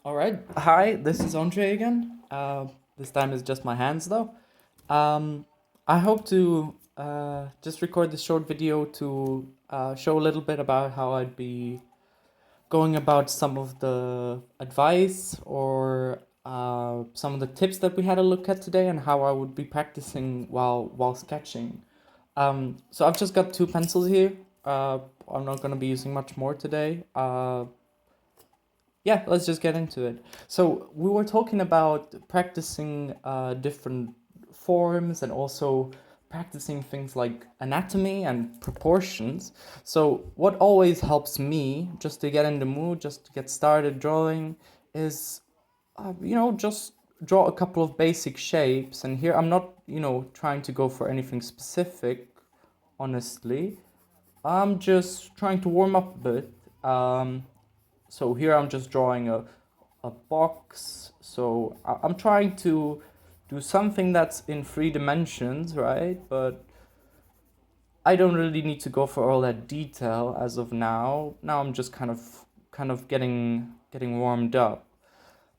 All right. Hi, this is Andre again. This time it's just my hands though. Um, I hope to just record this short video to show a little bit about how I'd be going about some of the advice or some of the tips that we had a look at today and how I would be practicing while sketching. So I've just got two pencils here. I'm not going to be using much more today. Yeah, let's just get into it. So we were talking about practicing different forms and also practicing things like anatomy and proportions. So what always helps me just to get in the mood, just to get started drawing, is just draw a couple of basic shapes. And here I'm not trying to go for anything specific, honestly. I'm just trying to warm up a bit. So here I'm just drawing a box. So I'm trying to do something that's in 3 dimensions, right? But I don't really need to go for all that detail as of now. Now I'm just kind of getting warmed up.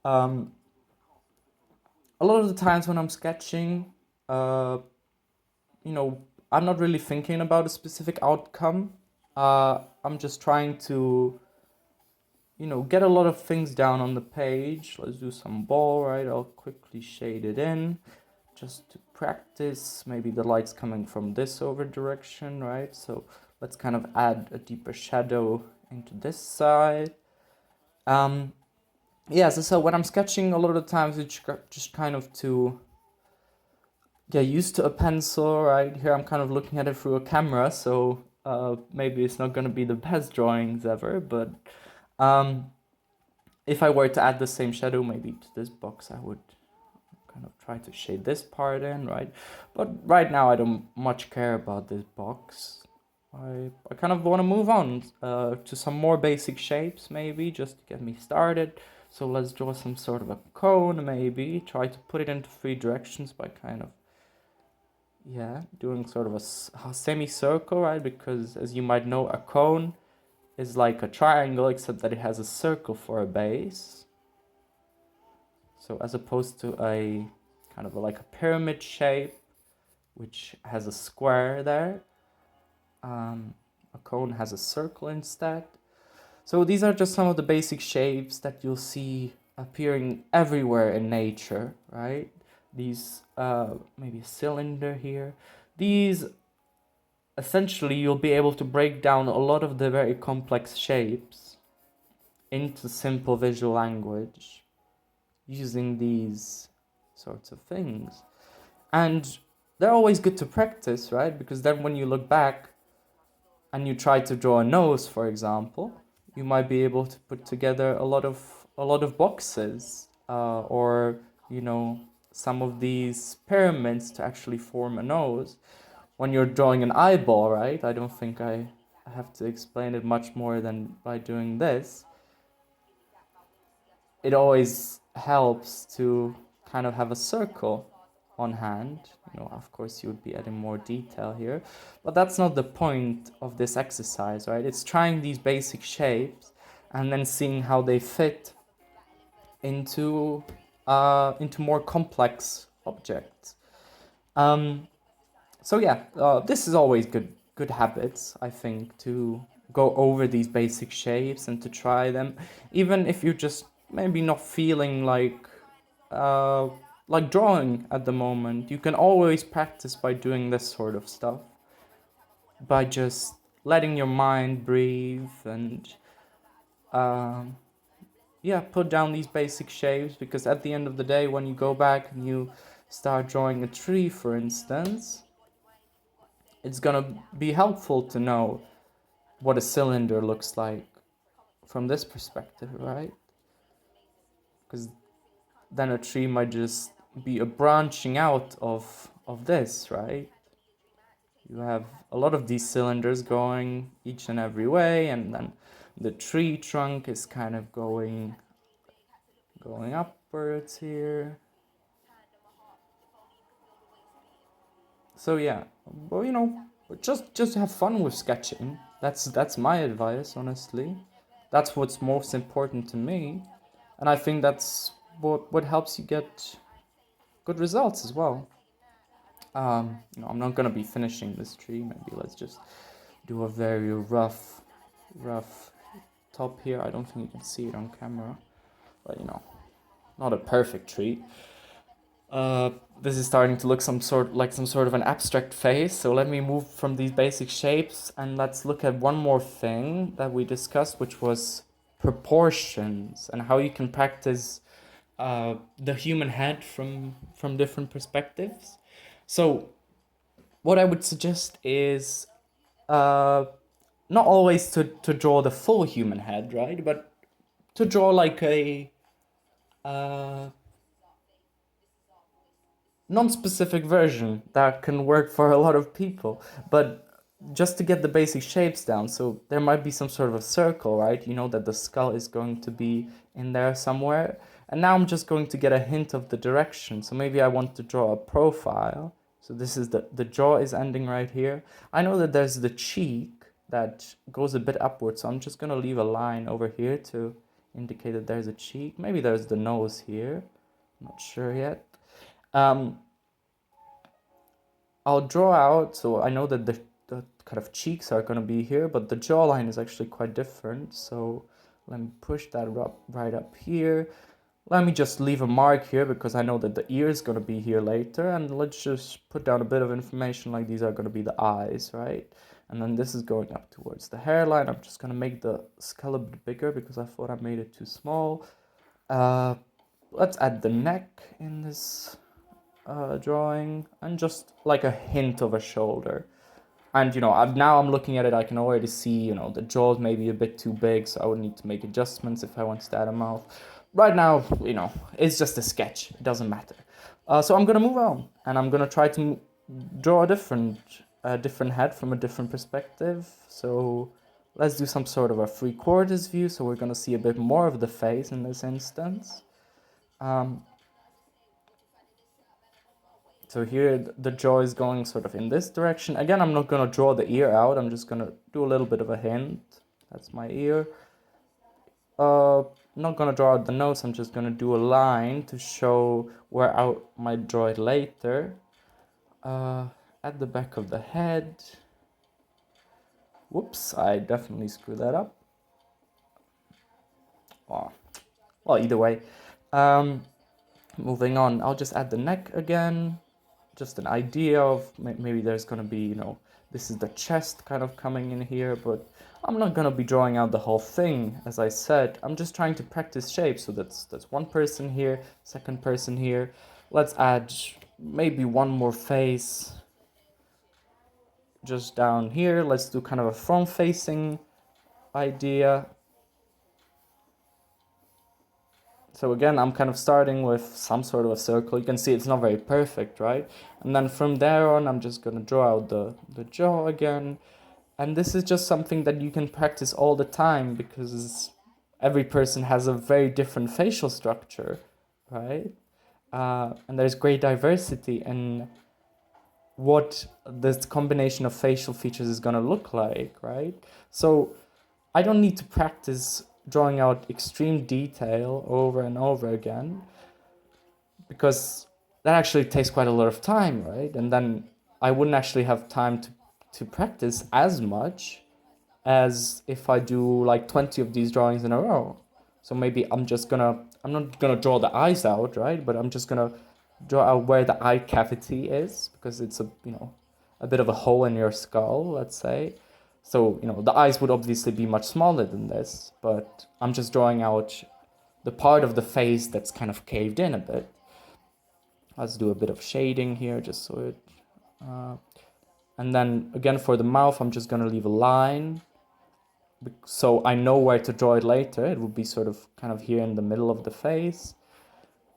Um, a lot of the times when I'm sketching, uh, you know, I'm not really thinking about a specific outcome. I'm just trying to get a lot of things down on the page. Let's do some ball, right? I'll quickly shade it in just to practice. Maybe the light's coming from this over direction, right? So let's kind of add a deeper shadow into this side. Yeah, so when I'm sketching, a lot of the times it's just kind of to get used to a pencil, right? Here I'm kind of looking at it through a camera, so maybe it's not going to be the best drawings ever, but um, if I were to add the same shadow maybe to this box, I would kind of try to shade this part in, right? But right now I don't much care about this box. I kind of want to move on to some more basic shapes maybe, just to get me started. So let's draw some sort of a cone maybe, try to put it into 3 directions by kind of, yeah, doing sort of a semicircle, right? Because as you might know, a cone is like a triangle except that it has a circle for a base. So as opposed to a kind of like a pyramid shape, which has a square there, a cone has a circle instead. So these are just some of the basic shapes that you'll see appearing everywhere in nature, right? These, maybe a cylinder here. These, essentially, you'll be able to break down a lot of the very complex shapes into simple visual language using these sorts of things. And they're always good to practice, right? Because then when you look back and you try to draw a nose, for example, you might be able to put together a lot of boxes, or some of these pyramids to actually form a nose. When you're drawing an eyeball, right? I don't think I have to explain it much more than by doing this. It always helps to kind of have a circle on hand. Of course, you would be adding more detail here, but that's not the point of this exercise, right? It's trying these basic shapes and then seeing how they fit into more complex objects. Um, so yeah, this is always good habits, I think, to go over these basic shapes and to try them, even if you're just maybe not feeling uh, like drawing at the moment. You can always practice by doing this sort of stuff, by just letting your mind breathe and um, yeah, put down these basic shapes. Because at the end of the day, when you go back and you start drawing a tree, for instance, it's gonna be helpful to know what a cylinder looks like from this perspective, right? Because then a tree might just be a branching out of this, right? You have a lot of these cylinders going each and every way, and then the tree trunk is kind of going upwards here. So yeah, well, just have fun with sketching. That's my advice, honestly. That's what's most important to me. And I think that's what helps you get good results as well. I'm not gonna be finishing this tree. Maybe let's just do a very rough top here. I don't think you can see it on camera, but not a perfect tree. This is starting to look some sort of an abstract face. So let me move from these basic shapes and let's look at one more thing that we discussed, which was proportions and how you can practice the human head from different perspectives. So what I would suggest is not always to draw the full human head, right? But to draw like a non-specific version that can work for a lot of people, but just to get the basic shapes down. So there might be some sort of a circle, right? You know that the skull is going to be in there somewhere. And now I'm just going to get a hint of the direction. So maybe I want to draw a profile. So this is the jaw is ending right here. I know that there's the cheek that goes a bit upwards. So I'm just going to leave a line over here to indicate that there's a cheek. Maybe there's the nose here. I'm not sure yet. I'll draw out, so I know that the kind of cheeks are going to be here, but the jawline is actually quite different. So let me push that right up here. Let me just leave a mark here because I know that the ear is going to be here later. And let's just put down a bit of information like these are going to be the eyes, right? And then this is going up towards the hairline. I'm just going to make the skull a bit bigger because I thought I made it too small. Let's add the neck in this drawing and just like a hint of a shoulder. And now I'm looking at it, I can already see the jaws may be a bit too big, so I would need to make adjustments if I want to add a mouth. Right now, it's just a sketch, it doesn't matter. So I'm gonna move on and I'm gonna try to draw a different head from a different perspective. So let's do some sort of a 3/4 view, so we're gonna see a bit more of the face in this instance. So here the jaw is going sort of in this direction. Again, I'm not going to draw the ear out. I'm just going to do a little bit of a hint. That's my ear. I'm not going to draw out the nose. I'm just going to do a line to show where I might draw it later. At the back of the head. Whoops, I definitely screwed that up. Oh. Well, either way. Moving on, I'll just add the neck again. Just an idea of maybe there's going to be, this is the chest kind of coming in here, but I'm not going to be drawing out the whole thing. As I said, I'm just trying to practice shapes. So that's one person here, second person here. Let's add maybe one more face just down here. Let's do kind of a front facing idea. So again, I'm kind of starting with some sort of a circle. You can see it's not very perfect, right? And then from there on, I'm just going to draw out the jaw again. And this is just something that you can practice all the time because every person has a very different facial structure, right? And there's great diversity in what this combination of facial features is going to look like, right? So I don't need to practice drawing out extreme detail over and over again because that actually takes quite a lot of time, right? And then I wouldn't actually have time to practice as much as if I do like 20 of these drawings in a row. So maybe I'm not gonna draw the eyes out, right? But I'm just gonna draw out where the eye cavity is because it's a bit of a hole in your skull, let's say. So, the eyes would obviously be much smaller than this, but I'm just drawing out the part of the face that's kind of caved in a bit. Let's do a bit of shading here just so it... and then, again, for the mouth, I'm just going to leave a line so I know where to draw it later. It would be sort of kind of here in the middle of the face.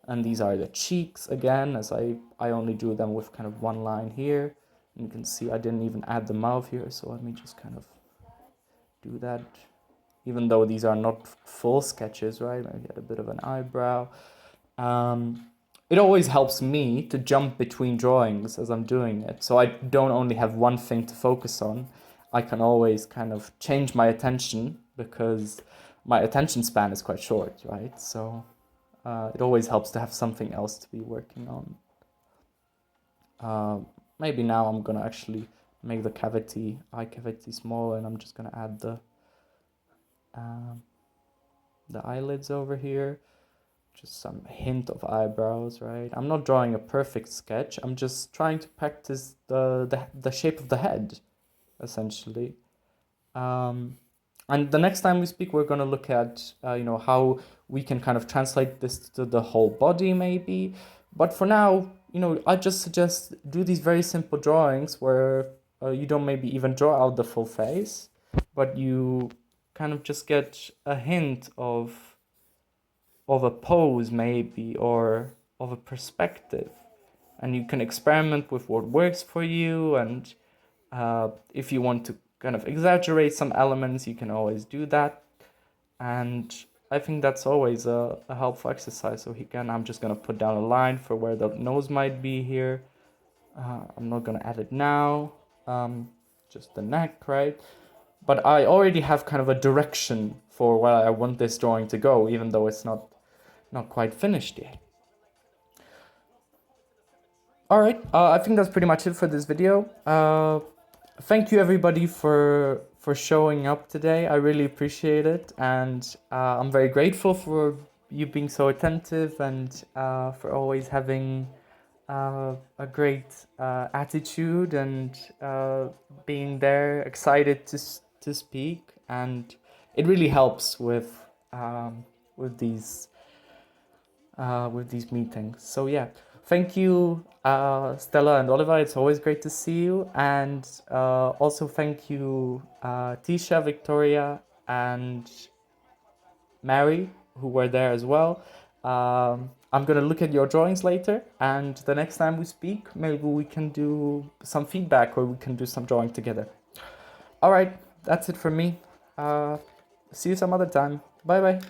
And these are the cheeks, again, as I only drew them with kind of one line here. You can see I didn't even add the mouth here, so let me just kind of do that. Even though these are not full sketches, right? Maybe add a bit of an eyebrow. It always helps me to jump between drawings as I'm doing it. So I don't only have one thing to focus on. I can always kind of change my attention because my attention span is quite short, right? So It always helps to have something else to be working on. Maybe now I'm gonna actually make the eye cavity smaller, and I'm just gonna add the eyelids over here. Just some hint of eyebrows, right? I'm not drawing a perfect sketch. I'm just trying to practice the shape of the head, essentially. And the next time we speak, we're gonna look at how we can kind of translate this to the whole body, maybe. But for now, I just suggest do these very simple drawings where you don't maybe even draw out the full face, but you kind of just get a hint of a pose maybe, or of a perspective, and you can experiment with what works for you. And if you want to kind of exaggerate some elements, you can always do that. And I think that's always a helpful exercise. So again, I'm just gonna put down a line for where the nose might be here. I'm not gonna add it now, just the neck, right? But I already have kind of a direction for where I want this drawing to go, even though it's not quite finished yet. All right, I think that's pretty much it for this video. Thank you everybody for showing up today. I really appreciate it, and I'm very grateful for you being so attentive, and for always having a great attitude, and being there, excited to speak. And it really helps with these meetings. So yeah, thank you, Stella and Oliver. It's always great to see you. And also thank you, Tisha, Victoria, and Mary, who were there as well. I'm gonna look at your drawings later, and the next time we speak, maybe we can do some feedback, or we can do some drawing together. All right, that's it from me. See you some other time. Bye bye.